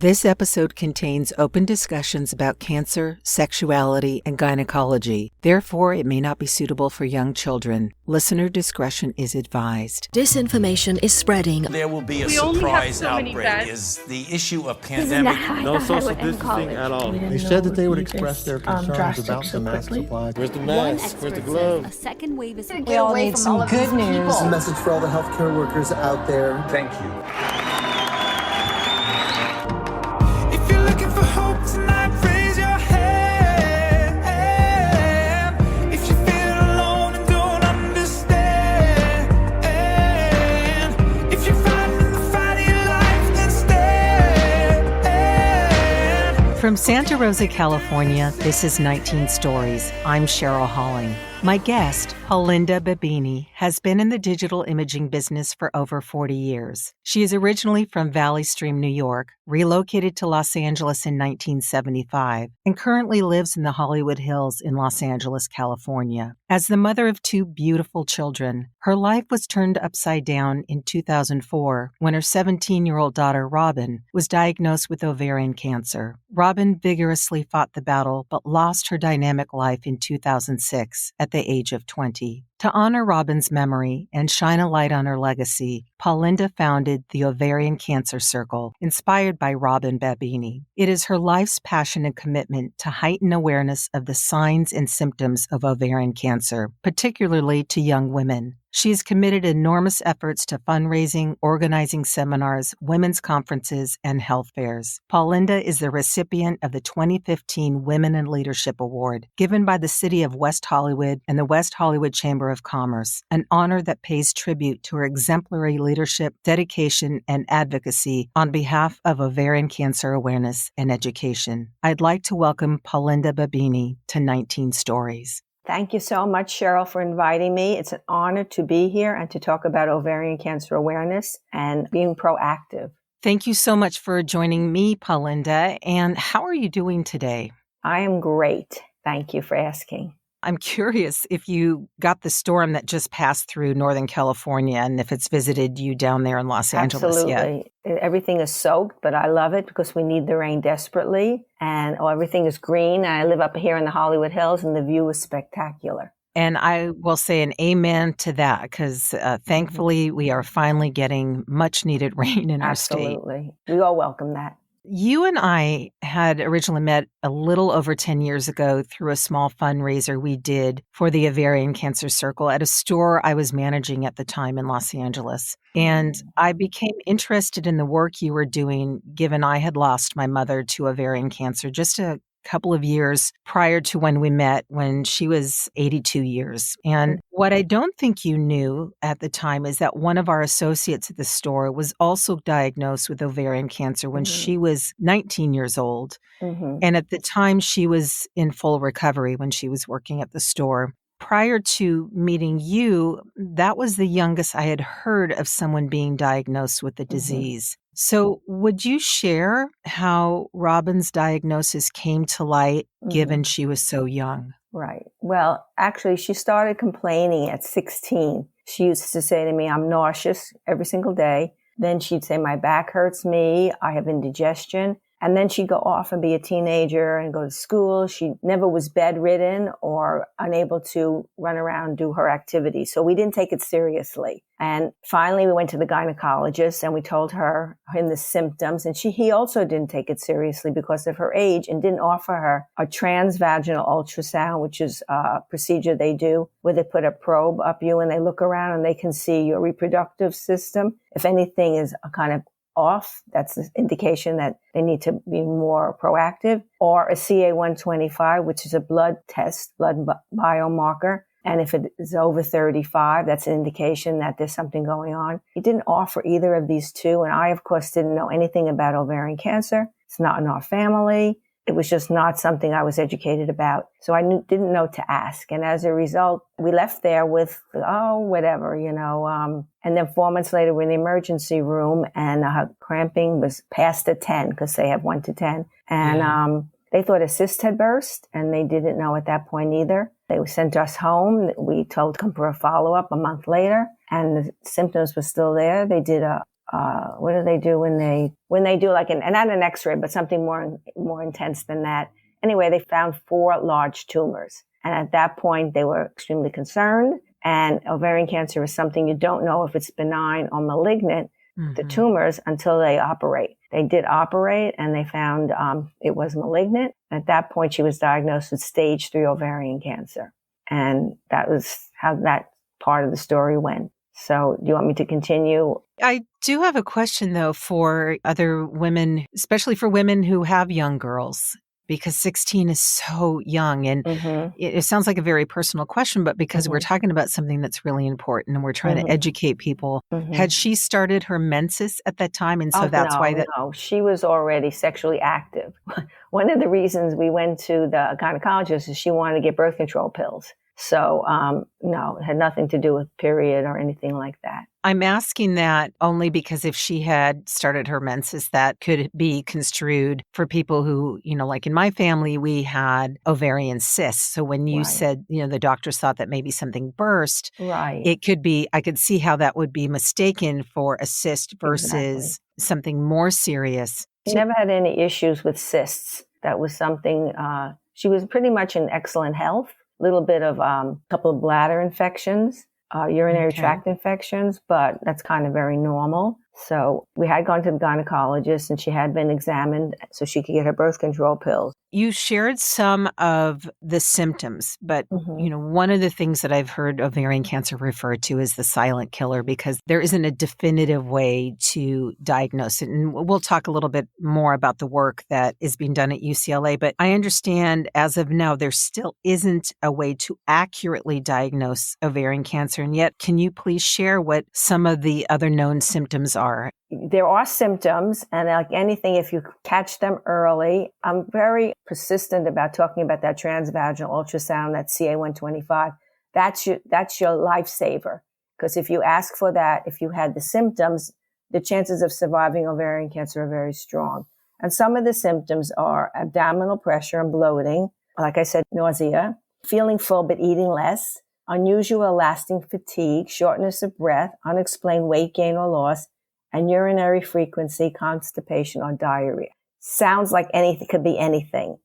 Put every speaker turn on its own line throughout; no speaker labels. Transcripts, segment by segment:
This episode contains open discussions about cancer, sexuality, and gynecology. Therefore, it may not be suitable for young children. Listener discretion is advised.
Disinformation is spreading.
There will be a surprise outbreak. Is the issue of pandemic.
No social distancing at all.
They said that they would express their concerns about the mask supply.
Where's the mask? Where's the glove?
A second wave is...
We all need some good news.
A message for all the healthcare workers out there.
Thank you.
From Santa Rosa, California, this is 19 Stories. I'm Cheryl Halling. My guest, Paulinda Babbini, has been in the digital imaging business for over 40 years. She is originally from Valley Stream, New York, relocated to Los Angeles in 1975, and currently lives in the Hollywood Hills in Los Angeles, California. As the mother of two beautiful children, her life was turned upside down in 2004 when her 17-year-old daughter, Robin, was diagnosed with ovarian cancer. Robin vigorously fought the battle but lost her dynamic life in 2006 at the age of 20. To honor Robin's memory and shine a light on her legacy, Paulinda founded the Ovarian Cancer Circle, inspired by Robin Babbini. It is her life's passion and commitment to heighten awareness of the signs and symptoms of ovarian cancer, particularly to young women. She has committed enormous efforts to fundraising, organizing seminars, women's conferences, and health fairs. Paulinda is the recipient of the 2015 Women in Leadership Award, given by the City of West Hollywood and the West Hollywood Chamber of Commerce, an honor that pays tribute to her exemplary leadership, dedication, and advocacy on behalf of ovarian cancer awareness and education. I'd like to welcome Paulinda Babbini to 19 Stories.
Thank you so much, Cheryl, for inviting me. It's an honor to be here and to talk about ovarian cancer awareness and being proactive.
Thank you so much for joining me, Paulinda. And how are you doing today?
I am great. Thank you for asking.
I'm curious if you got the storm that just passed through Northern California and if it's visited you down there in Los Angeles yet.
Absolutely. Everything is soaked, but I love it because we need the rain desperately. And everything is green. I live up here in the Hollywood Hills and the view is spectacular.
And I will say an amen to that because thankfully we are finally getting much needed rain in our state.
Absolutely. We all welcome that.
You and I had originally met a little over 10 years ago through a small fundraiser we did for the Ovarian Cancer Circle at a store I was managing at the time in Los Angeles. And I became interested in the work you were doing, given I had lost my mother to ovarian cancer just a couple of years prior to when we met, when she was 82 years. And what I don't think you knew at the time is that one of our associates at the store was also diagnosed with ovarian cancer when she was 19 years old. And at the time, she was in full recovery when she was working at the store. Prior to meeting you, that was the youngest I had heard of someone being diagnosed with the disease. So would you share how Robin's diagnosis came to light, given she was so young?
Right. Well, actually, she started complaining at 16. She used to say to me, I'm nauseous every single day. Then she'd say, my back hurts me. I have indigestion. And then she'd go off and be a teenager and go to school. She never was bedridden or unable to run around and do her activities. So we didn't take it seriously. And finally, we went to the gynecologist and we told him the symptoms. And he also didn't take it seriously because of her age and didn't offer her a transvaginal ultrasound, which is a procedure they do where they put a probe up you and they look around and they can see your reproductive system. If anything is a kind of off, that's an indication that they need to be more proactive, or a CA-125, which is a blood test, blood biomarker. And if it is over 35, that's an indication that there's something going on. He didn't offer either of these two. And I, of course, didn't know anything about ovarian cancer. It's not in our family. It was just not something I was educated about. So I didn't know to ask. And as a result, we left there with, whatever, and then 4 months later, we're in the emergency room and her cramping was past a 10 because they have 1 to 10. And they thought a cyst had burst and they didn't know at that point either. They sent us home. We told them for a follow-up a month later and the symptoms were still there. They did a what do they do when they do like not an X-ray, but something more intense than that. Anyway, they found 4 large tumors. And at that point, they were extremely concerned. And ovarian cancer is something you don't know if it's benign or malignant, the tumors, until they operate. They did operate, and they found it was malignant. At that point, she was diagnosed with stage 3 ovarian cancer. And that was how that part of the story went. So do you want me to continue?
I do have a question, though, for other women, especially for women who have young girls, because 16 is so young. And it sounds like a very personal question, but because we're talking about something that's really important and we're trying to educate people, had she started her menses at that time? And so that's why that...
No, she was already sexually active. One of the reasons we went to the gynecologist is she wanted to get birth control pills. So, no, it had nothing to do with period or anything like that.
I'm asking that only because if she had started her menses, that could be construed for people who, like in my family, we had ovarian cysts. So when you said, the doctors thought that maybe something burst, it could be, I could see how that would be mistaken for a cyst versus something more serious.
She never had any issues with cysts. That was something, she was pretty much in excellent health. Little bit of a couple of bladder infections, urinary tract infections, but that's kind of very normal. So we had gone to the gynecologist and she had been examined so she could get her birth control pills.
You shared some of the symptoms, but one of the things that I've heard ovarian cancer referred to is the silent killer because there isn't a definitive way to diagnose it. And we'll talk a little bit more about the work that is being done at UCLA, but I understand as of now, there still isn't a way to accurately diagnose ovarian cancer. And yet, can you please share what some of the other known symptoms are?
There are symptoms, and like anything, if you catch them early, I'm very persistent about talking about that transvaginal ultrasound, that CA-125. That's your lifesaver. Because if you ask for that, if you had the symptoms, the chances of surviving ovarian cancer are very strong. And some of the symptoms are abdominal pressure and bloating, like I said, nausea, feeling full but eating less, unusual lasting fatigue, shortness of breath, unexplained weight gain or loss, and urinary frequency, constipation, or diarrhea. Sounds like anything, could be anything,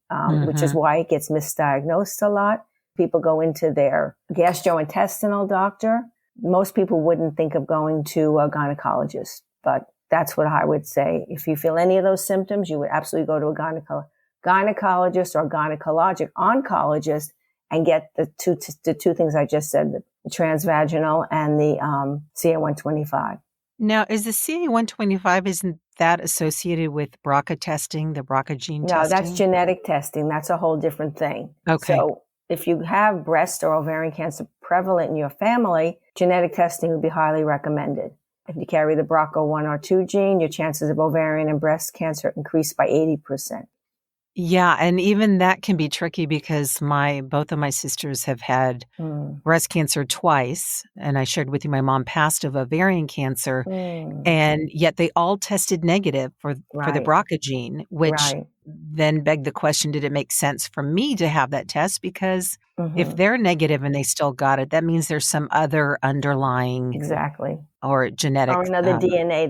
which is why it gets misdiagnosed a lot. People go into their gastrointestinal doctor. Most people wouldn't think of going to a gynecologist, but that's what I would say. If you feel any of those symptoms, you would absolutely go to a gynecologist or gynecologic oncologist and get the two things I just said, the transvaginal and the CA-125.
Now, is the CA-125, isn't that associated with BRCA testing, the BRCA gene testing?
No, that's genetic testing. That's a whole different thing.
Okay.
So if you have breast or ovarian cancer prevalent in your family, genetic testing would be highly recommended. If you carry the BRCA1 or 2 gene, your chances of ovarian and breast cancer increase by 80%.
Yeah, and even that can be tricky because both of my sisters have had breast cancer twice, and I shared with you my mom passed of ovarian cancer, and yet they all tested negative for the BRCA gene, which then begged the question, did it make sense for me to have that test? Because if they're negative and they still got it, that means there's some other underlying or genetic
or another DNA.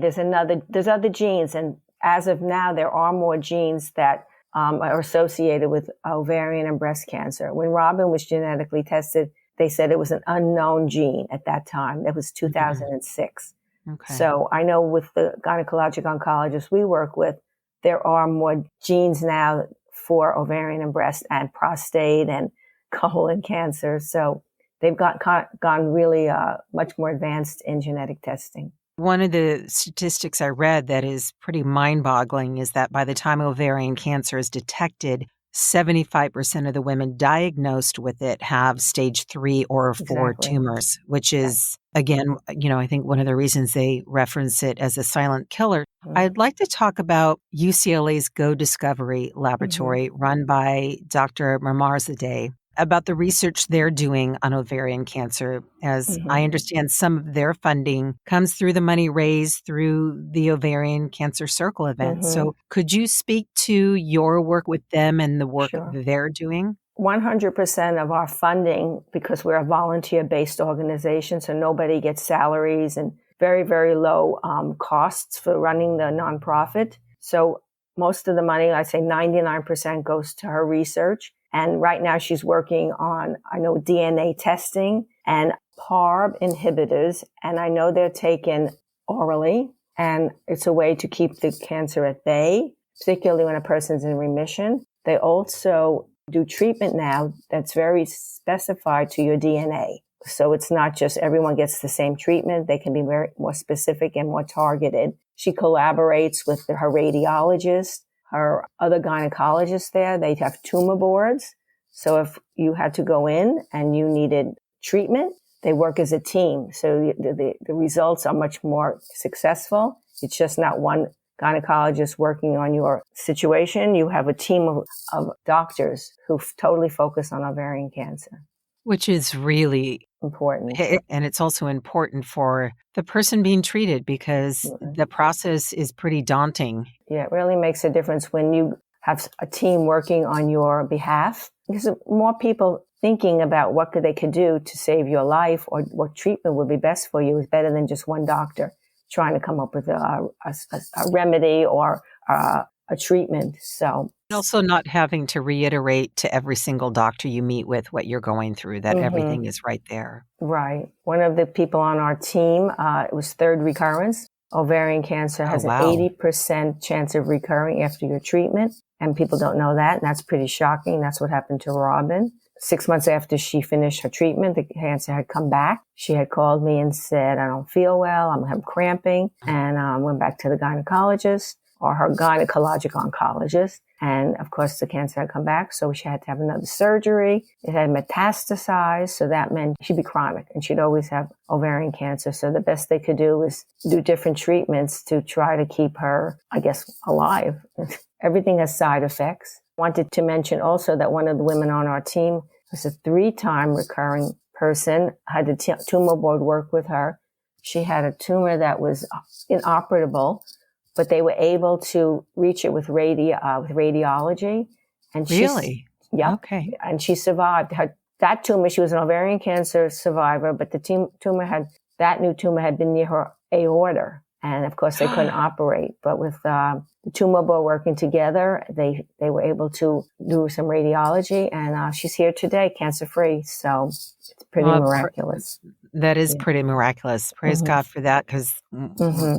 There's other genes, and as of now, there are more genes that are associated with ovarian and breast cancer. When Robin was genetically tested, they said it was an unknown gene at that time. That was 2006.
Okay.
So I know with the gynecologic oncologists we work with, there are more genes now for ovarian and breast and prostate and colon cancer. So they've gone really much more advanced in genetic testing.
One of the statistics I read that is pretty mind-boggling is that by the time ovarian cancer is detected, 75% of the women diagnosed with it have stage 3 or 4 tumors, which is, again, I think one of the reasons they reference it as a silent killer. I'd like to talk about UCLA's Go Discovery Laboratory run by Dr. Mamarzadeh, about the research they're doing on ovarian cancer. As I understand, some of their funding comes through the money raised through the Ovarian Cancer Circle event. So could you speak to your work with them and the work they're doing?
100% of our funding, because we're a volunteer-based organization, so nobody gets salaries and very, very low costs for running the nonprofit. So most of the money, I'd say 99% goes to her research. And right now she's working on, I know, DNA testing and PARP inhibitors. And I know they're taken orally. And it's a way to keep the cancer at bay, particularly when a person's in remission. They also do treatment now that's very specified to your DNA. So it's not just everyone gets the same treatment. They can be very more specific and more targeted. She collaborates with her radiologist, her other gynecologists there. They have tumor boards. So if you had to go in and you needed treatment, they work as a team. So the results are much more successful. It's just not one gynecologist working on your situation. You have a team of doctors who totally focus on ovarian cancer.
Which is really
important.
And it's also important for the person being treated because the process is pretty daunting.
Yeah, it really makes a difference when you have a team working on your behalf, because more people thinking about what they could do to save your life or what treatment would be best for you is better than just one doctor trying to come up with a remedy or a treatment. So
also not having to reiterate to every single doctor you meet with what you're going through, that everything is right there.
Right. One of the people on our team, it was third recurrence. Ovarian cancer has an 80% chance of recurring after your treatment. And people don't know that. And that's pretty shocking. That's what happened to Robin. 6 months after she finished her treatment, the cancer had come back. She had called me and said, I don't feel well. I'm cramping. And went back to the gynecologist or her gynecologic oncologist. And of course, the cancer had come back. So she had to have another surgery. It had metastasized. So that meant she'd be chronic and she'd always have ovarian cancer. So the best they could do was do different treatments to try to keep her, I guess, alive. Everything has side effects. Wanted to mention also that one of the women on our team was a 3-time recurring person, had the tumor board work with her. She had a tumor that was inoperable, but they were able to reach it with radiology. And
really?
Yeah.
Okay.
And she survived. That tumor, she was an ovarian cancer survivor, but the new tumor had been near her aorta. And of course, they couldn't operate. But with the tumor board working together, they were able to do some radiology. And she's here today, cancer-free. So it's pretty miraculous.
That is pretty miraculous. Praise God for that, because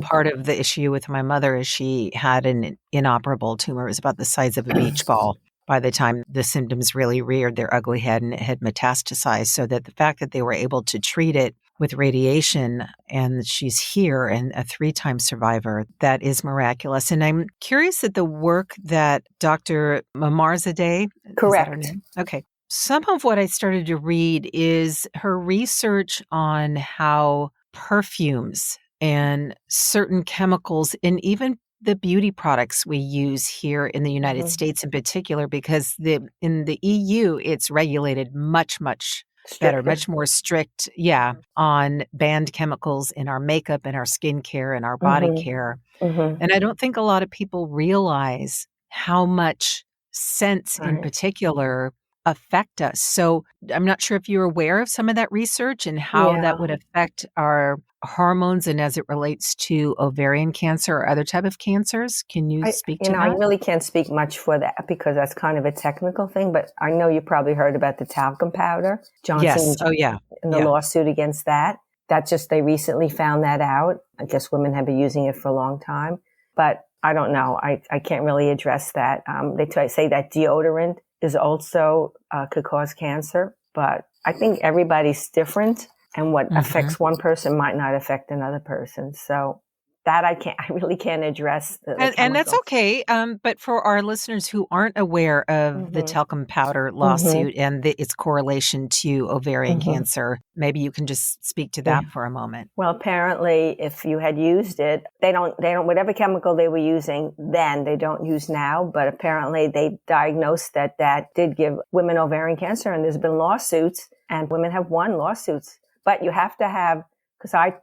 part of the issue with my mother is she had an inoperable tumor. It was about the size of a beach ball. By the time the symptoms really reared their ugly head and it had metastasized, so that the fact that they were able to treat it with radiation and she's here and a 3-time survivor, that is miraculous. And I'm curious at the work that Dr. Mamarzadeh,
correct.
Okay. Some of what I started to read is her research on how perfumes and certain chemicals and even the beauty products we use here in the United States in particular, because in the EU, it's regulated much better, much more strict, on banned chemicals in our makeup and our skincare and our body care. And I don't think a lot of people realize how much scents in particular affect us. So I'm not sure if you're aware of some of that research and how that would affect our hormones and as it relates to ovarian cancer or other type of cancers. Can you speak to that?
I really can't speak much for that because that's kind of a technical thing, but I know you probably heard about the talcum powder. Johnson and the lawsuit against that. They recently found that out. I guess women have been using it for a long time, but I don't know. I can't really address that. They say that deodorant is also could cause cancer, but I think everybody's different. And what affects one person might not affect another person. So that I really can't address.
And that's okay. But for our listeners who aren't aware of the talcum powder lawsuit and its correlation to ovarian cancer, maybe you can just speak to that for a moment.
Well, apparently, if you had used it, they don't, whatever chemical they were using then, they don't use now. But apparently, they diagnosed that did give women ovarian cancer, and there's been lawsuits, and women have won lawsuits. But you have to have, because I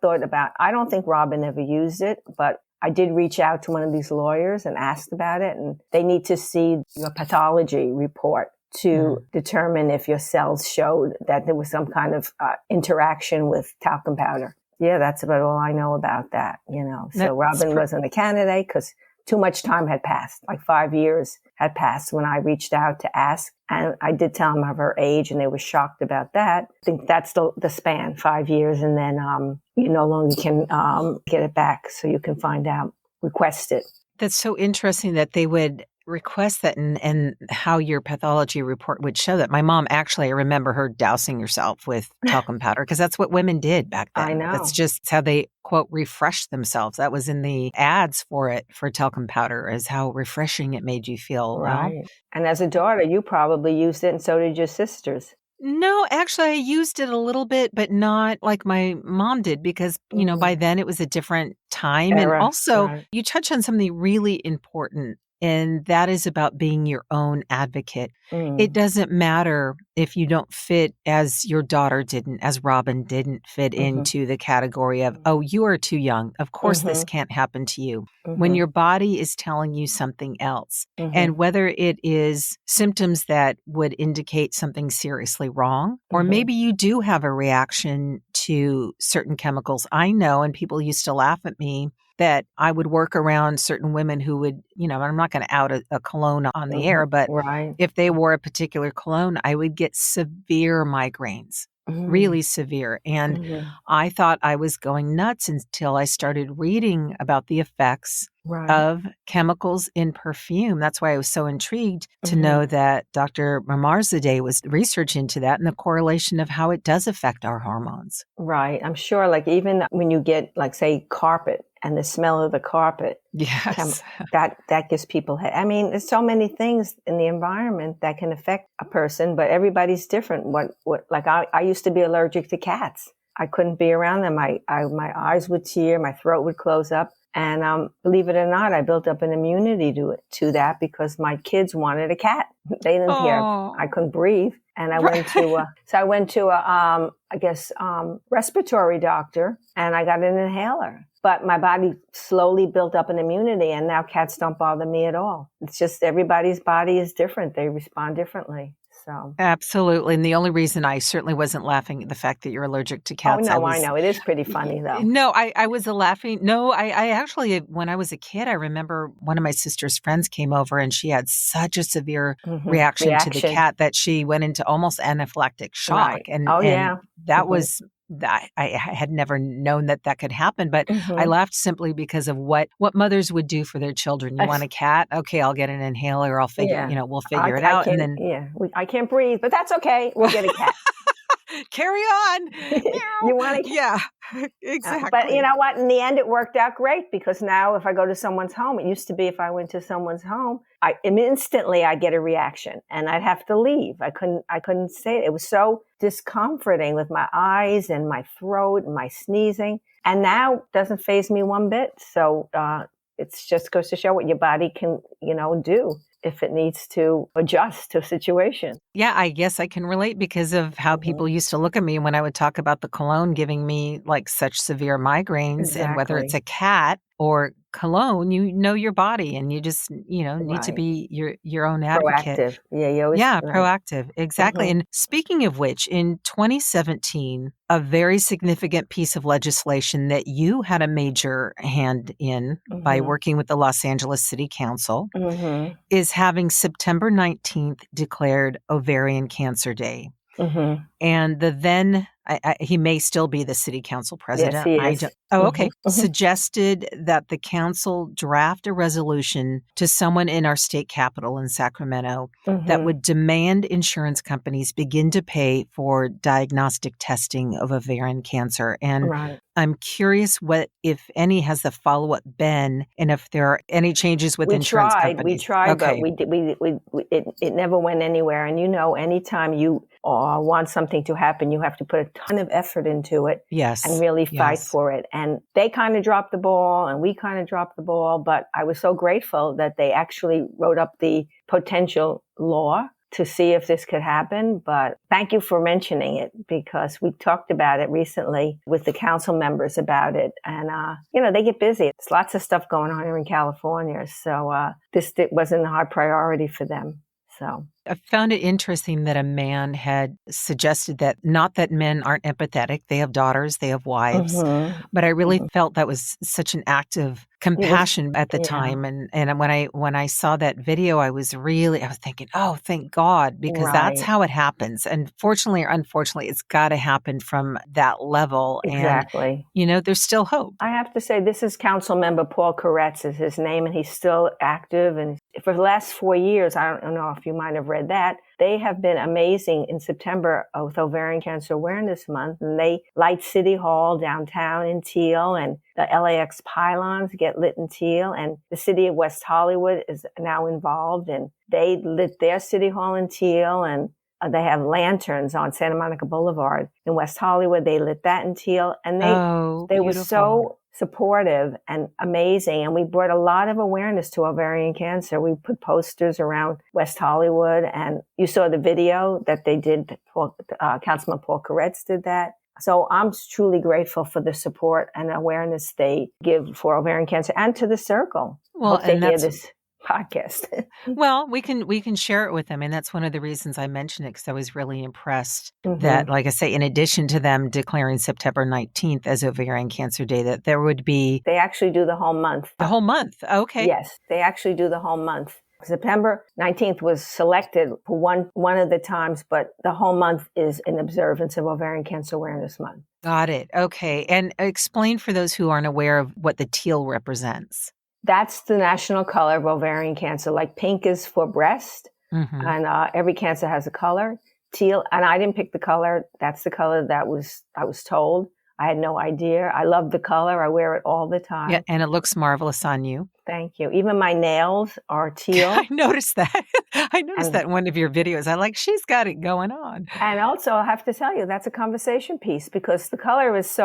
don't think Robin ever used it, but I did reach out to one of these lawyers and asked about it, and they need to see your pathology report to determine if your cells showed that there was some kind of interaction with talcum powder. Yeah, that's about all I know about that, you know. So
That's
Robin wasn't a candidate because too much time had passed. Like 5 years had passed when I reached out to ask. And I did tell them of her age, and they were shocked about that. I think that's the span, 5 years. And then you no longer can get it back. So you can find out, request it.
That's so interesting that they would request that, and how your pathology report would show that. My mom, actually, I remember her dousing herself with talcum powder because that's what women did back then.
I know.
That's just how they, quote, refreshed themselves. That was in the ads for it, for talcum powder, is how refreshing it made you feel.
Right.
Well,
And as a daughter, you probably used it, and so did your sisters.
no, actually, I used it a little bit, but not like my mom did because, by then it was a different time. And
Era,
also,
right.
you touch on something really important, and that is about being your own advocate. It doesn't matter if you don't fit, as your daughter didn't, as Robin didn't fit into the category of, oh, you are too young. Of course, this can't happen to you. When your body is telling you something else, and whether it is symptoms that would indicate something seriously wrong, or maybe you do have a reaction to certain chemicals. I know, and people used to laugh at me, that I would work around certain women who would, I'm not going to out a cologne on the air, but
Right.
if they wore a particular cologne, I would get severe migraines, really severe. And I thought I was going nuts until I started reading about the effects of chemicals in perfume. That's why I was so intrigued to know that Dr. Mamarzadeh was research into that and the correlation of how it does affect our hormones.
Right. I'm sure, like, even when you get, like, say, carpet and the smell of the carpet,
Yes.
that gives people, I mean, there's so many things in the environment that can affect a person, but everybody's different. Like I used to be allergic to cats. I couldn't be around them. My eyes would tear, my throat would close up. And believe it or not, I built up an immunity to that because my kids wanted a cat. They didn't care. I couldn't breathe. And I went to a respiratory doctor, and I got an inhaler. But my body slowly built up an immunity, and now cats don't bother me at all. It's just everybody's body is different. They respond differally. So.
Absolutely. And the only reason I certainly wasn't laughing at the fact that you're allergic to cats.
Oh, no, I know. It is pretty funny, though.
No, I was laughing. No, I actually, when I was a kid, I remember one of my sister's friends came over and she had such a severe reaction to the cat that she went into almost anaphylactic shock.
Right.
And,
yeah.
that was... I had never known that could happen, but I laughed simply because of what mothers would do for their children. You want a cat? Okay, I'll get an inhaler. I'll figure, we'll figure it out. And then,
I can't breathe, but that's okay. We'll get a cat.
Carry on.
You want to?
Yeah, exactly.
But you know what? In the end, it worked out great because now if I go to someone's home, it used to be if I went to someone's home, instantly I get a reaction and I'd have to leave. I couldn't say it. It was so discomforting with my eyes and my throat and my sneezing. And now it doesn't faze me one bit. So it just goes to show what your body can, do if it needs to adjust to a situation.
Yeah, I guess I can relate because of how people used to look at me when I would talk about the cologne giving me like such severe migraines. And whether it's a cat or cologne, your body and you just, need to be your own advocate.
Proactive. Yeah,
proactive. Exactly. And speaking of which, in 2017, a very significant piece of legislation that you had a major hand in by working with the Los Angeles City Council is having September 19th declared Ovarian Cancer Day. And the then, he may still be the city council president.
Yes, he is.
Okay. Suggested that the council draft a resolution to someone in our state capital in Sacramento that would demand insurance companies begin to pay for diagnostic testing of ovarian cancer. And I'm curious what, if any, has the follow-up been, and if there are any changes with insurance companies.
We tried, but it never went anywhere. And anytime you want something to happen, you have to put a ton of effort into it.
Yes.
And really fight for it. And they kind of dropped the ball and we kind of dropped the ball. But I was so grateful that they actually wrote up the potential law to see if this could happen. But thank you for mentioning it because we talked about it recently with the council members about it. And, they get busy. There's lots of stuff going on here in California. So this wasn't a high priority for them. So
I found it interesting that a man had suggested that not that men aren't empathetic, they have daughters, they have wives, but I really felt that was such an act of
it was,
compassion at the
yeah,
time. And when I saw that video, I was thinking, oh, thank God, because that's
right.
how it happens. And fortunately or unfortunately, it's got to happen from that level.
Exactly.
And, there's still hope.
I have to say, this is Council Member Paul Koretz is his name, and he's still active. And for the last 4 years, I don't know if you might have read that, they have been amazing in September with Ovarian Cancer Awareness Month. And they light City Hall downtown in teal, and the LAX pylons get lit in teal. And the city of West Hollywood is now involved, and they lit their City Hall in teal. And they have lanterns on Santa Monica Boulevard in West Hollywood. They lit that in teal, and they were so supportive and amazing. And we brought a lot of awareness to ovarian cancer. We put posters around West Hollywood, and you saw the video that they did. Councilman Paul Koretz did that. So I'm truly grateful for the support and awareness they give for ovarian cancer and to the Circle.
Well,
hope they hear this podcast.
Well, we can share it with them. And that's one of the reasons I mentioned it, because I was really impressed that, like I say, in addition to them declaring September 19th as Ovarian Cancer Day, that there would be...
They actually do the whole month.
The whole month. Okay.
Yes, they actually do the whole month. September 19th was selected for one of the times, but the whole month is in observance of Ovarian Cancer Awareness Month.
Got it. Okay. And explain for those who aren't aware of what the teal represents.
That's the national color of ovarian cancer. Like pink is for breast, and every cancer has a color. Teal, and I didn't pick the color. That's the color that I was told. I had no idea. I love the color. I wear it all the time.
Yeah, and it looks marvelous on you.
Thank you. Even my nails are teal.
I noticed that. I noticed that in one of your videos. I she's got it going on.
And also, I have to tell you, that's a conversation piece, because the color is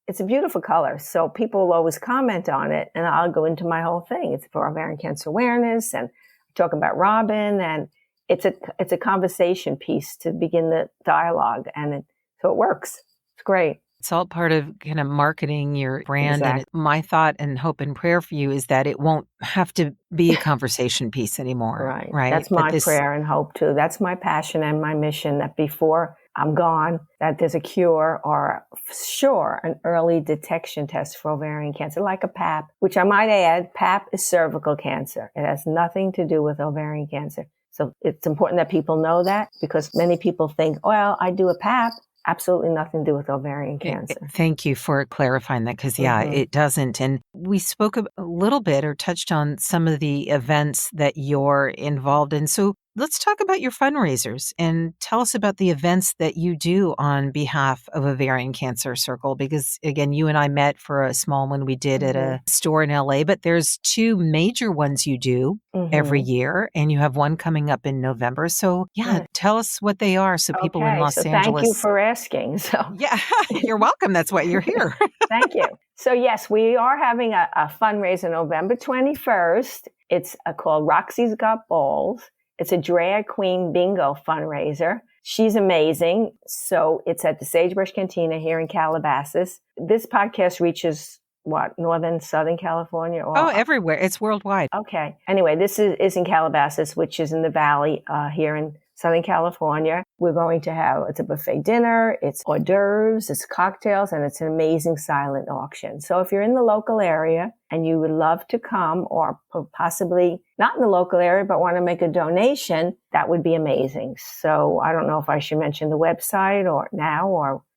it's a beautiful color. So people will always comment on it, and I'll go into my whole thing. It's for ovarian cancer awareness, and talk about Robin, and it's a conversation piece to begin the dialogue. And so it works. It's great.
It's all part of kind of marketing your brand.
Exactly.
And my thought and hope and prayer for you is that it won't have to be a conversation piece anymore. Right.
That's my prayer and hope too. That's my passion and my mission, that before I'm gone, that there's a cure, or sure, an early detection test for ovarian cancer, like a PAP, which I might add, PAP is cervical cancer. It has nothing to do with ovarian cancer. So it's important that people know that, because many people think, well, I do a PAP. Absolutely nothing to do with ovarian cancer.
Thank you for clarifying that, because, it doesn't. And we spoke a little bit or touched on some of the events that you're involved in. So let's talk about your fundraisers and tell us about the events that you do on behalf of Ovarian Cancer Circle, because, again, you and I met for a small one we did at a store in LA, but there's 2 major ones you do every year, and you have one coming up in November. So, tell us what they are so people in Los Angeles...
Thank you for asking.
Yeah, you're welcome. That's why you're here.
Thank you. So, yes, we are having a fundraiser November 21st. It's called Roxy's Got Balls. It's a drag queen bingo fundraiser. She's amazing. So it's at the Sagebrush Cantina here in Calabasas. This podcast reaches, Northern, Southern California?
Everywhere. It's worldwide.
Okay. Anyway, this is in Calabasas, which is in the valley here in Southern California. We're going to have, it's a buffet dinner, it's hors d'oeuvres, it's cocktails, and it's an amazing silent auction. So if you're in the local area and you would love to come, or possibly not in the local area, but want to make a donation, that would be amazing. So I don't know if I should mention the website or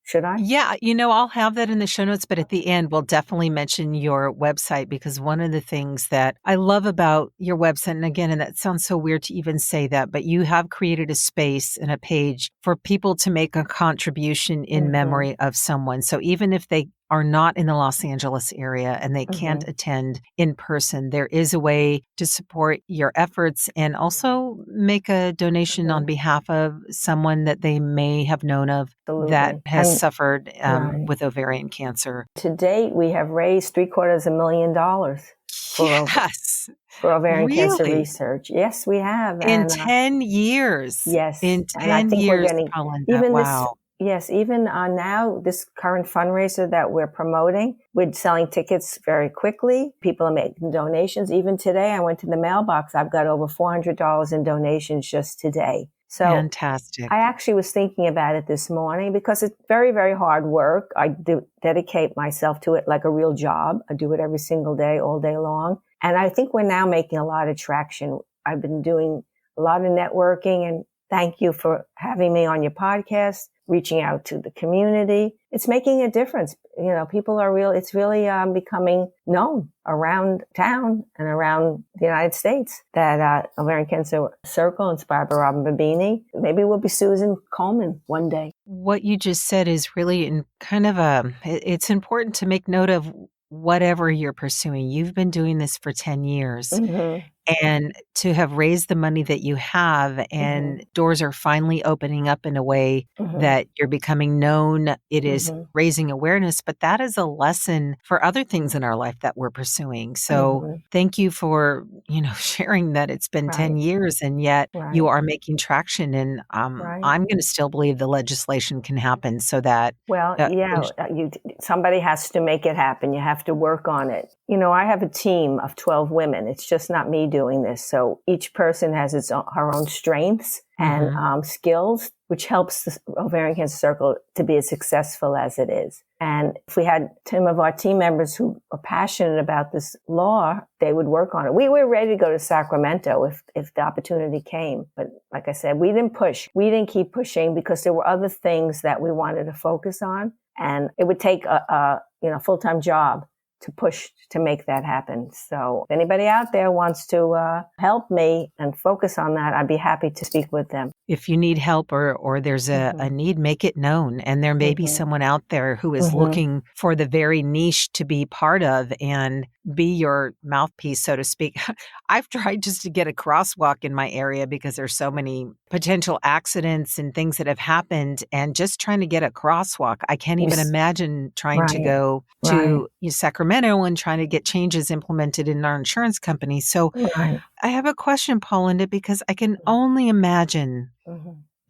should I?
Yeah, I'll have that in the show notes, but at the end, we'll definitely mention your website, because one of the things that I love about your website, and again, and that sounds so weird to even say that, but you have created a space and a page for people to make a contribution in memory of someone. So even if they are not in the Los Angeles area and they can't attend in person, there is a way to support your efforts and also make a donation on behalf of someone that they may have known of that has suffered with ovarian cancer.
To date, we have raised $750,000 for ovarian cancer research. Yes, we have.
In 10 years.
Yes.
In 10 years, Paulinda. Wow.
Yes, even now, this current fundraiser that we're promoting, we're selling tickets very quickly. People are making donations. Even today, I went to the mailbox. I've got over $400 in donations just today. So
Fantastic.
I actually was thinking about it this morning because it's very, very hard work. I dedicate myself to it like a real job. I do it every single day, all day long. And I think we're now making a lot of traction. I've been doing a lot of networking, and thank you for having me on your podcast, reaching out to the community. It's making a difference. You know, people are it's really becoming known around town and around the United States that Ovarian Cancer Circle, inspired by Robin Babbini. Maybe we'll be Susan Coleman one day.
What you just said is really it's important to make note of whatever you're pursuing. You've been doing this for 10 years.
Mm-hmm.
And to have raised the money that you have, and doors are finally opening up in a way that you're becoming known. It is raising awareness, but that is a lesson for other things in our life that we're pursuing. So thank you for, sharing that it's been 10 years and yet you are making traction. And I'm going to still believe the legislation can happen so that.
Somebody has to make it happen. You have to work on it. I have a team of 12 women. It's just not me doing this. So each person has her own strengths and skills, which helps the Ovarian Cancer Circle to be as successful as it is. And if we had some of our team members who are passionate about this law, they would work on it. We were ready to go to Sacramento if the opportunity came. But like I said, we didn't push. We didn't keep pushing because there were other things that we wanted to focus on. And it would take a full-time job to push to make that happen. So if anybody out there wants to help me and focus on that, I'd be happy to speak with them.
If you need help or there's a need, make it known. And there may be someone out there who is looking for the very niche to be part of and be your mouthpiece, so to speak. I've tried just to get a crosswalk in my area because there's so many potential accidents and things that have happened, and just trying to get a crosswalk. I can't even imagine trying to go to Sacramento and trying to get changes implemented in our insurance company. So I have a question, Paulinda, because I can only imagine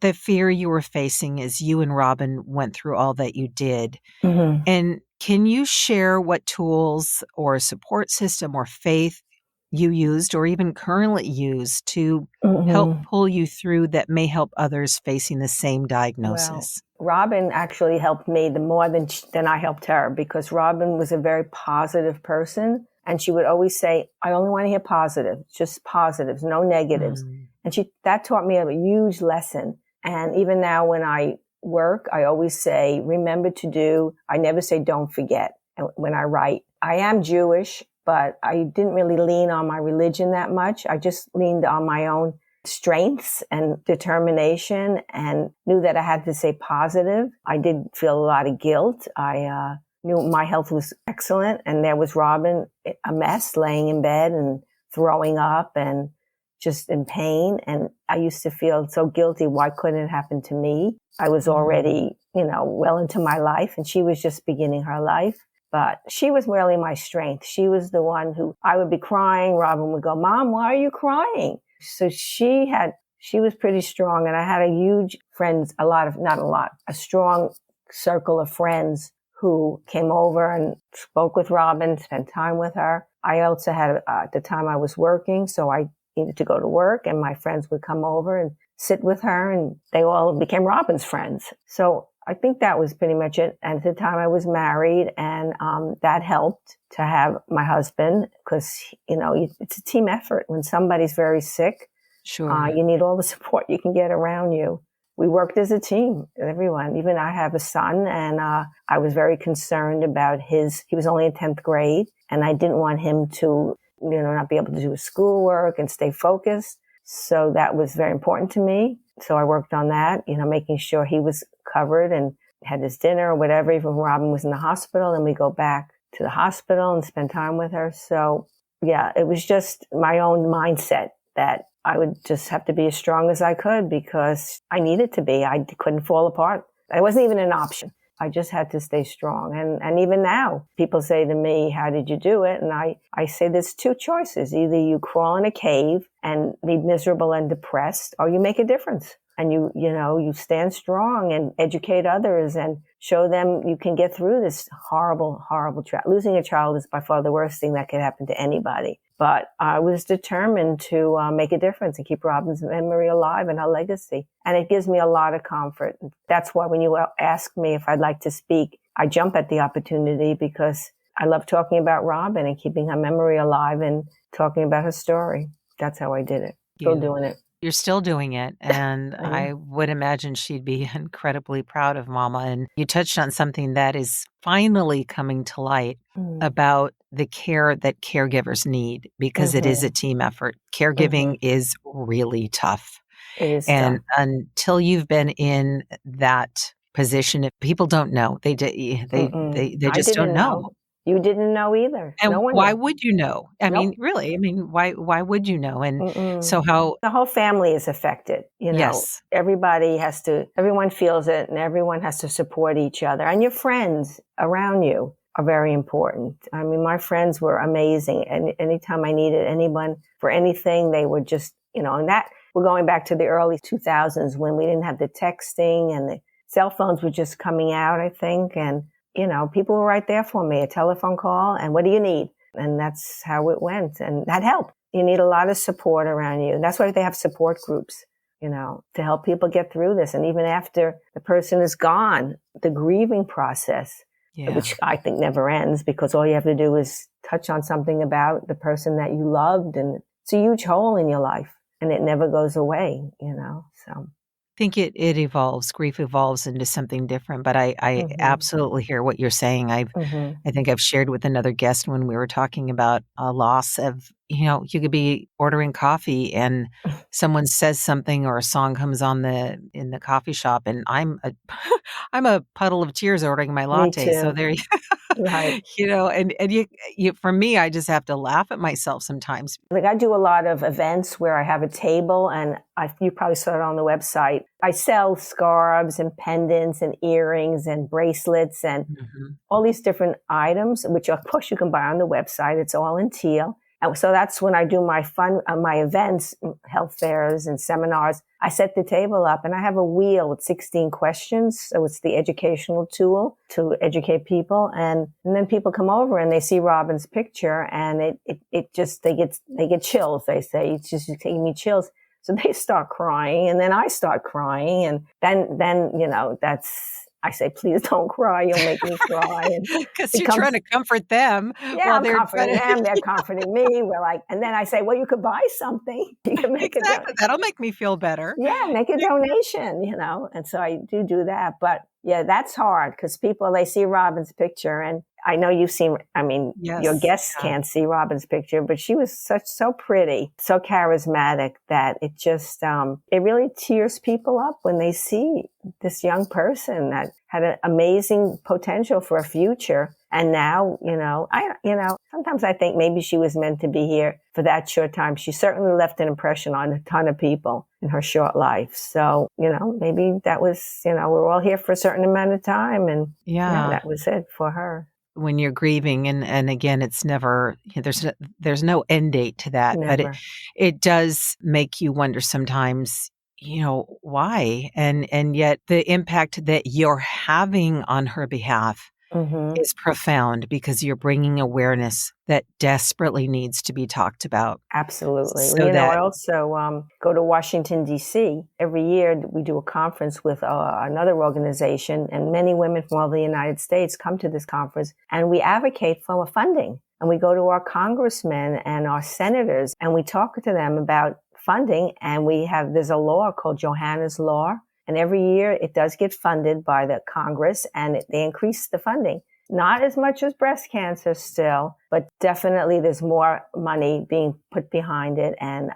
the fear you were facing as you and Robin went through all that you did. And can you share what tools or support system or faith you used or even currently use to help pull you through that may help others facing the same diagnosis?
Well, Robin actually helped me more than I helped her, because Robin was a very positive person. And she would always say, I only want to hear positive, just positives, no negatives. And that taught me a huge lesson. And even now when I work, I always say, remember to do. I never say, don't forget. And when I write, I am Jewish, but I didn't really lean on my religion that much. I just leaned on my own strengths and determination and knew that I had to say positive. I did feel a lot of guilt. I knew my health was excellent. And there was Robin, a mess, laying in bed and throwing up and just in pain. And I used to feel so guilty. Why couldn't it happen to me? I was already, well into my life, and she was just beginning her life. But she was really my strength. She was the one who I would be crying. Robin would go, Mom, why are you crying? So she was pretty strong. And I had a strong circle of friends who came over and spoke with Robin, spent time with her. I also had, at the time I was working, so I needed to go to work, and my friends would come over and sit with her, and they all became Robin's friends. So I think that was pretty much it. And at the time I was married, and that helped to have my husband, because, it's a team effort. When somebody's very sick, you need all the support you can get around you. We worked as a team, everyone. Even I have a son, and I was very concerned about he was only in 10th grade, and I didn't want him to, not be able to do his schoolwork and stay focused. So that was very important to me. So I worked on that, making sure he was covered and had his dinner or whatever, even when Robin was in the hospital. And we go back to the hospital and spend time with her. So yeah, it was just my own mindset that I would just have to be as strong as I could, because I needed to be. I couldn't fall apart. It wasn't even an option. I just had to stay strong. And even now, people say to me, how did you do it? And I say there's two choices. Either you crawl in a cave and be miserable and depressed, or you make a difference. and you stand strong and educate others and show them you can get through this horrible, horrible losing a child is by far the worst thing that could happen to anybody. But I was determined to make a difference and keep Robin's memory alive and her legacy. And it gives me a lot of comfort. That's why when you ask me if I'd like to speak, I jump at the opportunity because I love talking about Robin and keeping her memory alive and talking about her story. That's how I did it. Still doing it.
You're still doing it. And I would imagine she'd be incredibly proud of Mama. And you touched on something that is finally coming to light about the care that caregivers need, because it is a team effort. Caregiving is really tough.
It is
and
tough.
Until you've been in that position, if people don't know, they just don't know.
You didn't know either.
And
no one
why
knew.
would you know? I mean, really, why would you know? And so how
the whole family is affected,
Yes.
Everyone feels it, and everyone has to support each other. And your friends around you are very important. I mean, my friends were amazing. And anytime I needed anyone for anything, they would just, and that we're going back to the early 2000s when we didn't have the texting and the cell phones were just coming out, I think. And people were right there for me, a telephone call, and what do you need? And that's how it went. And that helped. You need a lot of support around you. And that's why they have support groups, to help people get through this. And even after the person is gone, the grieving process, which I think never ends, because all you have to do is touch on something about the person that you loved. And it's a huge hole in your life and it never goes away, so.
I think it evolves. Grief evolves into something different. But I absolutely hear what you're saying. I think I've shared with another guest when we were talking about a loss of, you could be ordering coffee and someone says something or a song comes on in the coffee shop, and I'm a puddle of tears ordering my latte. So there you
Right.
and you for me, I just have to laugh at myself sometimes.
Like I do a lot of events where I have a table, and you probably saw it on the website. I sell scarves and pendants and earrings and bracelets and all these different items, which of course you can buy on the website. It's all in teal. And so that's when I do my my events, health fairs and seminars. I set the table up and I have a wheel with 16 questions. So it's the educational tool to educate people. And then people come over and they see Robin's picture and they get chills. They say, it's just taking me chills. So they start crying and then I start crying. And then I say, please don't cry. You'll make me cry.
Because you're trying to comfort them.
Yeah, I'm comforting them. They're comforting me. We're like, and then I say, well, you could buy something. You can make
exactly. That'll make me feel better.
Yeah, make a donation, And so I do that. But yeah, that's hard because they see Robin's picture, and I know you've seen,
Yes.
Your guests can't see Robin's picture, but she was so pretty, so charismatic that it just, it really tears people up when they see this young person that had an amazing potential for a future. And now, sometimes I think maybe she was meant to be here for that short time. She certainly left an impression on a ton of people in her short life. So, maybe that was, we're all here for a certain amount of time. And that was it for her.
When you're grieving, and again, it's never, there's no end date to that,
Never.
but it does make you wonder sometimes, why? And yet the impact that you're having on her behalf is profound because you're bringing awareness that desperately needs to be talked about.
Absolutely.
So
I also go to Washington, D.C. Every year. We do a conference with another organization, and many women from all the United States come to this conference, and we advocate for funding. And we go to our congressmen and our senators, and we talk to them about funding. And there's a law called Johanna's Law. And every year it does get funded by the Congress, and they increase the funding. Not as much as breast cancer still, but definitely there's more money being put behind it, and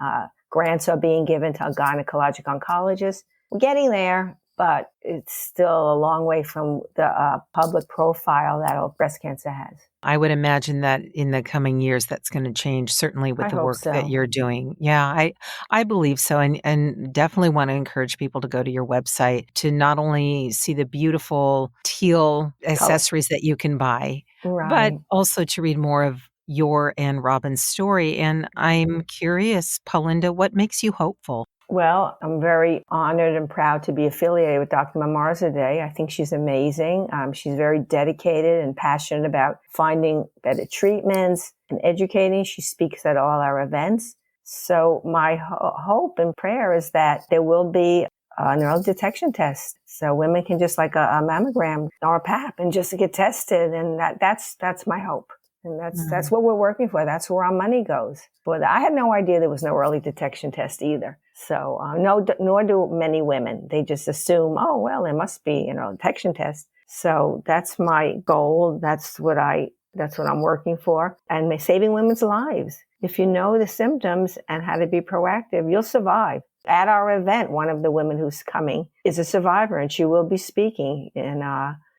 grants are being given to gynecologic oncologists. We're getting there, but it's still a long way from the public profile that breast cancer has.
I would imagine that in the coming years, that's going to change, certainly with the work that you're doing. Yeah, I believe so. And definitely want to encourage people to go to your website to not only see the beautiful teal accessories that you can buy, but also to read more of your and Robin's story. And I'm curious, Paulinda, what makes you hopeful?
Well, I'm very honored and proud to be affiliated with Dr. Mamarzadeh. I think she's amazing. She's very dedicated and passionate about finding better treatments and educating. She speaks at all our events. So my hope and prayer is that there will be an early detection test. So women can just like a mammogram or a pap and just get tested. And that's my hope. And that's what we're working for. That's where our money goes. But I had no idea there was no early detection test either. So nor do many women. They just assume, oh, well, there must be, detection test. So that's my goal. That's what I'm working for. And saving women's lives. If you know the symptoms and how to be proactive, you'll survive. At our event, one of the women who's coming is a survivor, and she will be speaking. And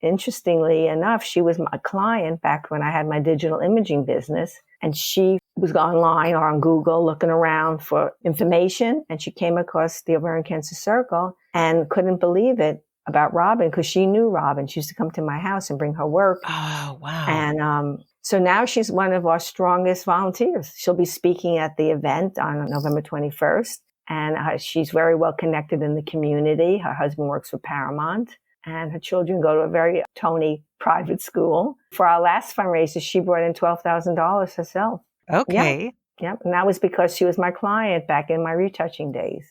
interestingly enough, she was my client back when I had my digital imaging business. And she was online or on Google looking around for information. And she came across the Ovarian Cancer Circle and couldn't believe it about Robin because she knew Robin. She used to come to my house and bring her work.
Oh, wow.
And so now she's one of our strongest volunteers. She'll be speaking at the event on November 21st. And she's very well connected in the community. Her husband works for Paramount. And her children go to a very Tony private school. For our last fundraiser, she brought in $12,000 herself.
Okay.
Yep. And that was because she was my client back in my retouching days.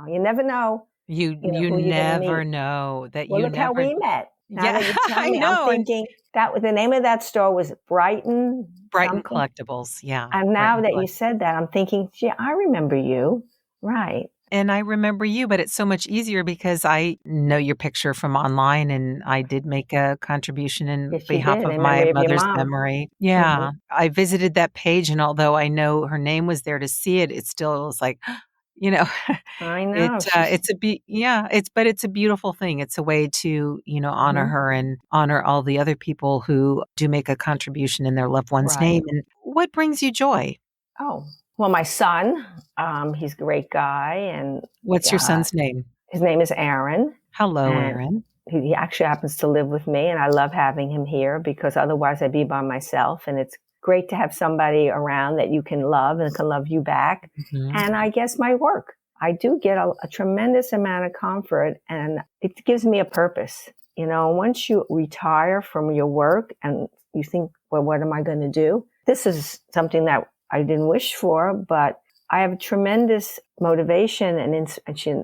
You never know.
You never know that
well,
you
look
never.
how we met. Now
Yeah,
that you tell
I
me,
know.
I'm thinking that the name of that store was Brighton something.
Collectibles. Yeah.
And now
Brighton
that you said that, I'm thinking, gee, I remember you. Right.
And I remember you, but it's so much easier because I know your picture from online and I did make a contribution in
Yes, you
behalf
did,
of
in
my
memory of your
mother's
mom.
memory. Yeah. I visited that page, and although I know her name was there to see it, it still was like,
I know.
it's a beautiful thing. It's a way to, honor her and honor all the other people who do make a contribution in their loved one's name. And what brings you joy?
Oh, well, my son, he's a great guy. And
What's your son's name?
His name is Aaron.
Hello,
And
Aaron.
he actually happens to live with me, and I love having him here because otherwise I'd be by myself. And it's great to have somebody around that you can love and can love you back.
Mm-hmm.
And I guess my work, I do get a tremendous amount of comfort, and it gives me a purpose. Once you retire from your work and you think, well, what am I going to do? This is something that I didn't wish for, but I have tremendous motivation and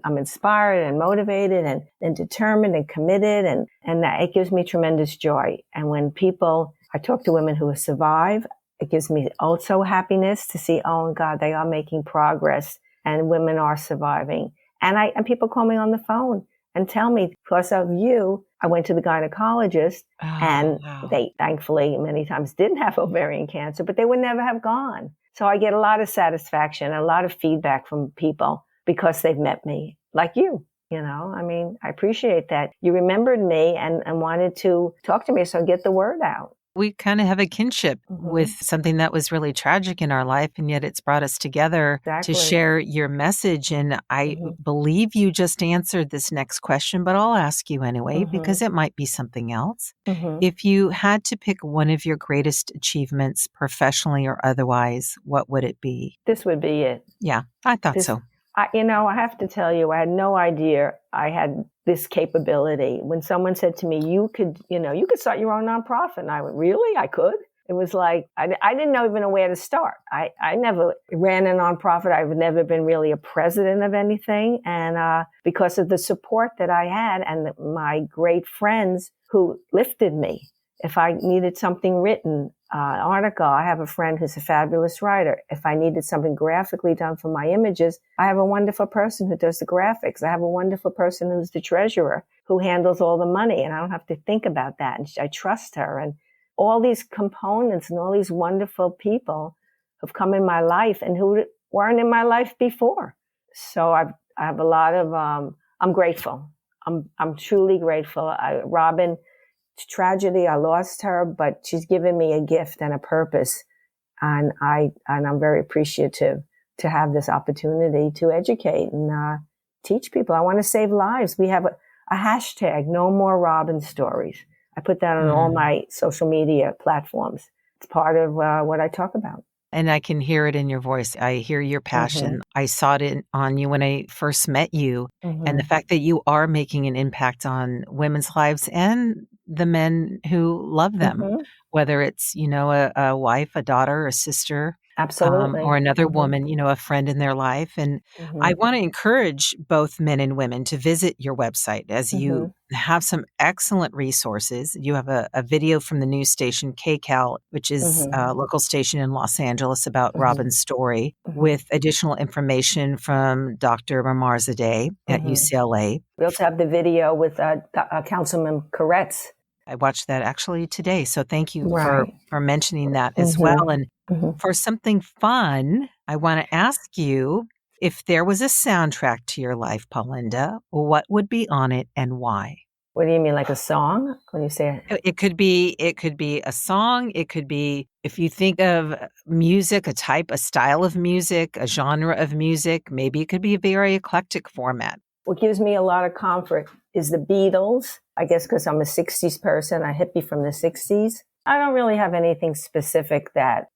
I'm inspired and motivated and determined and committed. And it gives me tremendous joy. And when I talk to women who survive, it gives me also happiness to see, oh God, they are making progress and women are surviving. And people call me on the phone and tell me, because of you, I went to the gynecologist they thankfully many times didn't have ovarian cancer, but they would never have gone. So I get a lot of satisfaction, a lot of feedback from people because they've met me, like you. I appreciate that. You remembered me and wanted to talk to me, so get the word out.
We kind of have a kinship with something that was really tragic in our life, and yet it's brought us together to share your message. And I believe you just answered this next question, but I'll ask you anyway, because it might be something else. If you had to pick one of your greatest achievements, professionally or otherwise, what would it be?
This would be it.
Yeah, I thought so.
I have to tell you, I had no idea I had this capability. When someone said to me, you could start your own nonprofit. And I went, really? I could? It was like, I didn't even know where to start. I never ran a nonprofit. I've never been really a president of anything. And because of the support that I had and my great friends who lifted me, if I needed something written, article, I have a friend who's a fabulous writer. If I needed something graphically done for my images, I have a wonderful person who does the graphics. I have a wonderful person who's the treasurer who handles all the money, and I don't have to think about that. And I trust her. And all these components and all these wonderful people have come in my life and who weren't in my life before. So I have a lot of, I'm grateful. I'm truly grateful. Robin, tragedy, I lost her, but she's given me a gift and a purpose. And I'm very appreciative to have this opportunity to educate and teach people. I want to save lives. We have a hashtag, no more Robin stories. I put that on all my social media platforms. It's part of what I talk about.
And I can hear it in your voice. I hear your passion. I saw it on you when I first met you. And the fact that you are making an impact on women's lives and the men who love them, whether it's, a wife, a daughter, a sister,
Absolutely.
or another woman, a friend in their life. And I want to encourage both men and women to visit your website as you have some excellent resources. You have a video from the news station KCAL, which is a local station in Los Angeles about Robin's story, with additional information from Dr. Mamarzadeh at UCLA.
We also have the video with Councilman Koretz.
I watched that actually today. So thank you for mentioning that as well. And for something fun, I want to ask you, if there was a soundtrack to your life, Paulinda, what would be on it and why?
What do you mean, like a song? When you say
it could be a song. It could be, if you think of music, a style of music, a genre of music, maybe it could be a very eclectic format.
What gives me a lot of comfort is the Beatles. I guess because I'm a 60s person, a hippie from the 60s. I don't really have anything specific that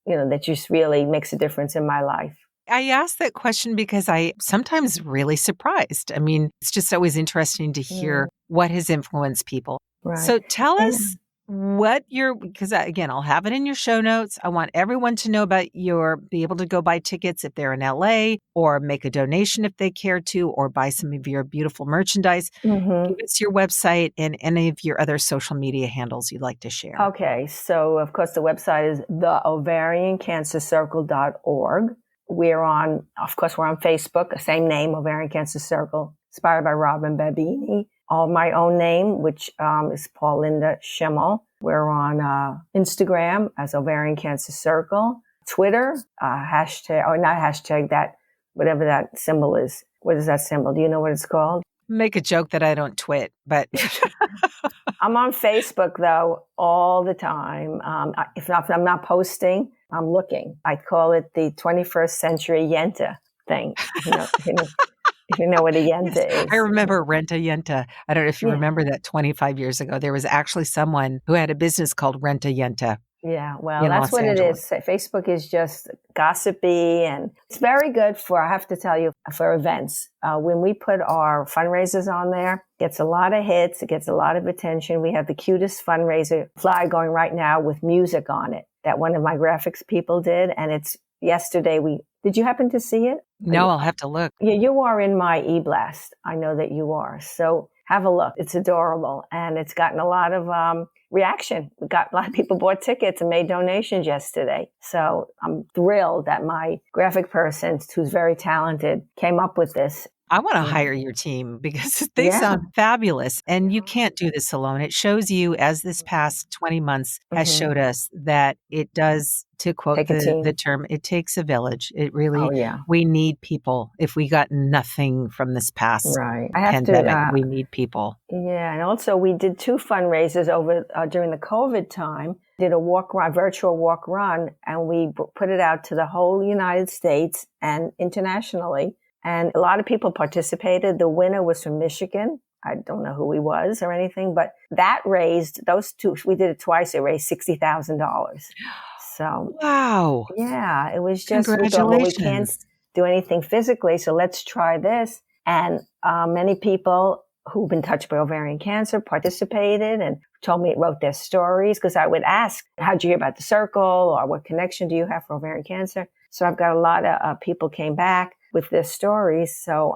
just really makes a difference in my life.
I asked that question because I sometimes really surprised. I mean, it's just always interesting to hear what has influenced people.
Right.
So tell us because again, I'll have it in your show notes. I want everyone to know about be able to go buy tickets if they're in LA, or make a donation if they care to, or buy some of your beautiful merchandise. Give us your website and any of your other social media handles you'd like to share.
Okay. So, of course, the website is theovariancancercircle.org. We're on Facebook, same name, Ovarian Cancer Circle, inspired by Robin Babbini. My own name, which is Paulinda Schimmel. We're on Instagram as Ovarian Cancer Circle, Twitter, whatever that symbol is. What is that symbol? Do you know what it's called?
Make a joke that I don't twit, but
I'm on Facebook though all the time. If I'm not posting, I'm looking. I call it the 21st century Yenta thing. If you know what a yenta is.
I remember Rent-A-Yenta. I don't know if you remember that 25 years ago. There was actually someone who had a business called Rent-A-Yenta.
Yeah, well, that's what it is. Facebook is just gossipy, and it's very good I have to tell you, for events. When we put our fundraisers on there, it gets a lot of hits. It gets a lot of attention. We have the cutest fundraiser flyer going right now with music on it that one of my graphics people did. And it's yesterday. Did you happen to see it?
No, I'll have to look.
Yeah, you are in my e-blast. I know that you are. So have a look. It's adorable. And it's gotten a lot of reaction. We got a lot of people bought tickets and made donations yesterday. So I'm thrilled that my graphic person, who's very talented, came up with this.
I want to hire your team because they sound fabulous. And you can't do this alone. It shows you, as this past 20 months has showed us, that it does, to quote the term, it takes a village. It really, we need people. If we got nothing from this past pandemic, we need people.
Yeah. And also we did 2 fundraisers during the COVID time. Did a virtual walk run, and we put it out to the whole United States and internationally. And a lot of people participated. The winner was from Michigan. I don't know who he was or anything, but that raised, those 2, we did it twice, it raised $60,000. So,
wow.
Yeah, it was just,
congratulations.
We can't do anything physically, so let's try this. And many people who've been touched by ovarian cancer participated and wrote their stories, because I would ask, how'd you hear about the circle, or what connection do you have for ovarian cancer? So I've got a lot of people came back with their stories. So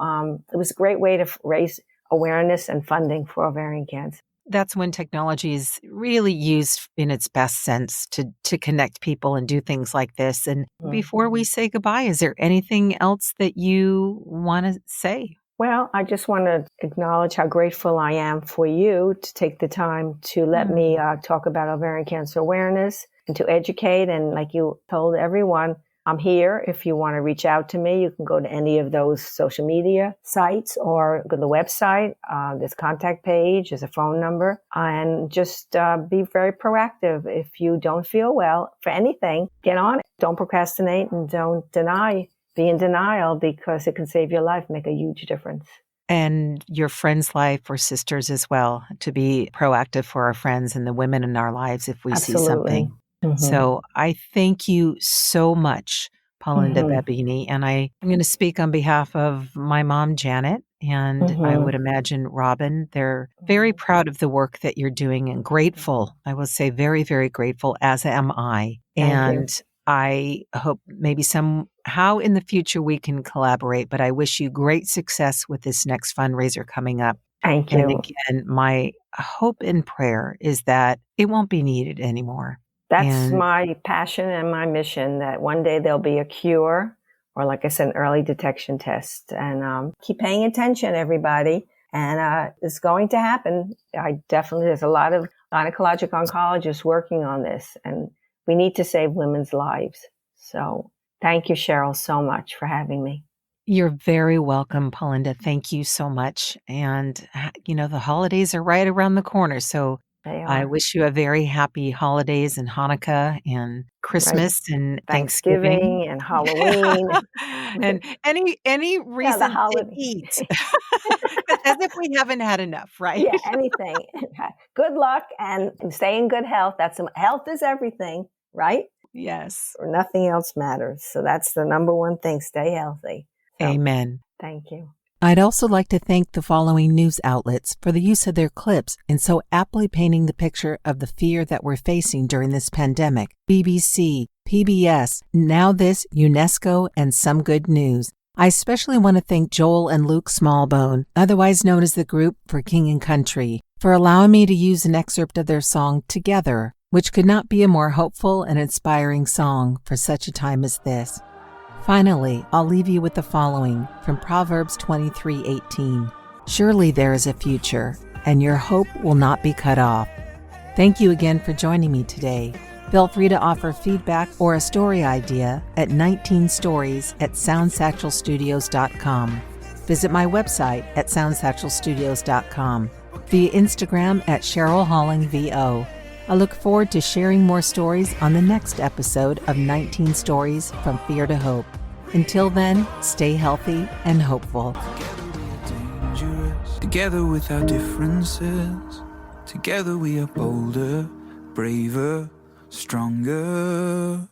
it was a great way to raise awareness and funding for ovarian cancer.
That's when technology is really used in its best sense to connect people and do things like this. And before we say goodbye, is there anything else that you want to say?
Well, I just want to acknowledge how grateful I am for you to take the time to let me talk about ovarian cancer awareness and to educate. And like you told everyone, I'm here. If you want to reach out to me, you can go to any of those social media sites or go to the website. There's a contact page, there's a phone number, and just be very proactive. If you don't feel well for anything, get on it. Don't procrastinate and don't be in denial, because it can save your life, make a huge difference.
And your friend's life or sister's as well, to be proactive for our friends and the women in our lives if we see something. So I thank you so much, Paulinda
Mhm.
Babbini. And I'm going to speak on behalf of my mom, Janet, and I would imagine Robin. They're very proud of the work that you're doing and grateful. I will say very, very grateful, as am I.
Thank you.
And I hope maybe somehow in the future we can collaborate, but I wish you great success with this next fundraiser coming up.
Thank
And
you.
again, my hope and prayer is that it won't be needed anymore.
That's
And
my passion and my mission, that one day there'll be a cure, or like I said, an early detection test. And keep paying attention, everybody. And it's going to happen. There's a lot of gynecologic oncologists working on this, and we need to save women's lives. So thank you, Cheryl, so much for having me.
you're very welcome, Paulinda. Thank you so much. And, the holidays are right around the corner. So
They
I
are.
wish you a very happy holidays and Hanukkah and
Right.
Christmas and Thanksgiving.
Thanksgiving and Halloween.
And any
Yeah, the
reason to
holiday.
eat. As if we haven't had enough, right?
Yeah, anything. Good luck and stay in good health. Health is everything, right?
Yes.
Or nothing else matters. So that's the number one thing. Stay healthy. So,
Amen.
thank you.
I'd also like to thank the following news outlets for the use of their clips in so aptly painting the picture of the fear that we're facing during this pandemic: BBC, PBS, Now This, UNESCO, and Some Good News. I especially want to thank Joel and Luke Smallbone, otherwise known as the Group for King and Country, for allowing me to use an excerpt of their song Together, which could not be a more hopeful and inspiring song for such a time as this. Finally, I'll leave you with the following from Proverbs 23:18. Surely there is a future, and your hope will not be cut off. Thank you again for joining me today. Feel free to offer feedback or a story idea at 19stories@soundsatchelstudios.com. Visit my website at soundsatchelstudios.com, via Instagram at Cheryl Halling VO. I look forward to sharing more stories on the next episode of 19 Stories from Fear to Hope. Until then, stay healthy and hopeful.
Together with our differences, together we are bolder, braver, stronger.